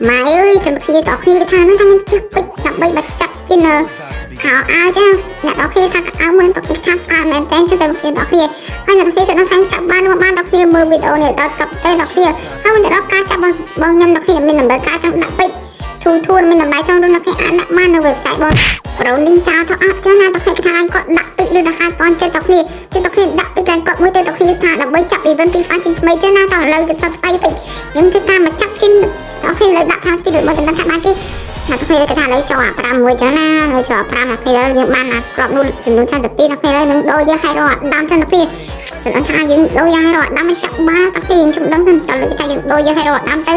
ម៉ែអើយខ្ញុំគ្នាតគ្នាថាហ្នឹងថាខ្ញុំចេះពេចដើម្បីបាច់ចាក់ជាខោអាវចាអ្នកតគ្នាថាអាវមើលតគ្នាថាស្អាតមែនតើខ្ញុំគ្នាតគ្នាហើយអ្នកគ្នាទៅនឹងខាងចាប់បានមកបានតគ្នាមើលវីដេអូនេះដល់កັບទៅតគ្នាហើយមិនដល់ការចាប់បងខ្ញុំតគ្នាមានតម្រូវការចង់ដាក់ពេចធូរមានតម្លៃចង់នោះអ្នកអាចដាក់បាននៅ website បងប្រូនីងចោលទៅអត់ចាណាតគ្នាថាគាត់ដាក់ពេចឬដល់ខាតន់ចិត្តតគ្នាដាក់ពេចតែគាត់មួយទៅតគ្នាថាដើម្បីចាប់ event ពី fan ថ្មីចាណាតឥឡូវគឺសត្វស្អីពេចខ្ញុំគិតថាមកចាប់ skin តគ្នាលើដាក់ plan speed របស់តំថាបានគេអ្នកគ្នាគេថាឥឡូវចូលអា5មួយចឹងណាហើយចូល5អ្នកគ្នាយើងបានអាក្របនោះចំនួន32អ្នកគ្នានឹងដូរយើងឲ្យរកដាំសិនអ្នកគ្នាကျွန်អត់ថាយើងដូរយើងឲ្យរកដាំមិនចាប់បានតាខ្ញុំដឹងថាតលើថាយើងដូរយើងឲ្យរកដាំទៅ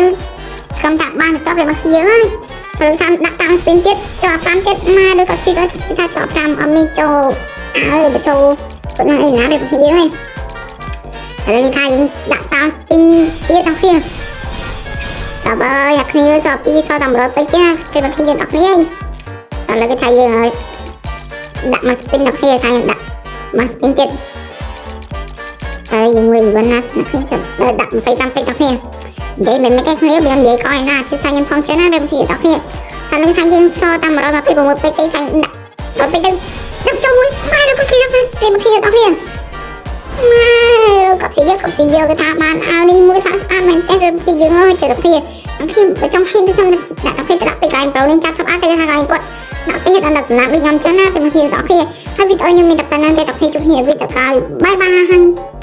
ខ្ញុំថាបានទៅរបស់យើងហើយទៅតាមដាក់តាម spin ទៀតចូល5ទៀតមកដូចគាត់ជិះថាចូល5អត់មានចូលឲ្យទៅចូលគាត់នឹងអីណាវាពីហើយឥឡូវនេះថាយើងដាក់តាម spin ទៀតអ្នកគ្នាតើបើអ្នកគ្នាចូល2សល់តែ100ពេចទេគេមកគ្នាយើងអត់គ្នាឥឡូវគេថាយើងឲ្យដាក់មក spin អ្នកគ្នាថាយើងដាក់មក spin ទៀតហើយយើងមើល event ណាអ្នកគ្នាដាក់25ពេចអ្នកគ្នានិយាយមិនមែនទេគ្នាវានិយាយក៏ឯណាគឺថាខ្ញុំផងចេះណារឿងគ្នាអ្នកគ្នាថានឹងថាយើងសល់តែ126ពេចទេថាដាក់ពេចទៅដាក់ចូលមួយម៉ែដល់គាត់ជិះទៅគេមកគ្នាអ្នកគ្នាម៉ែគាត់ជិះយកគេថាបានអាវនេះមួយថាស្អាតមែនទេរឿងគ្នាយើងហើយចេះតែគ្នាខ្ញុំបើចង់ហ៊ានទៅថាដាក់ពេចទៅដាក់ពេចកន្លែងប្រូនេះចាប់ស្អាតទៅថាកន្លែងគាត់ដាក់ពេចដល់ដាក់សម្រាប់ដូចខ្ញុំចឹងណាគេមកគ្នាអ្នកគ្នាហើយវីដេអូខ្ញុំមានតែប៉ុណ្ណឹងទេអ្នកគ្នាជួបគ្នាវីដេអូក្រោយបាយបាយ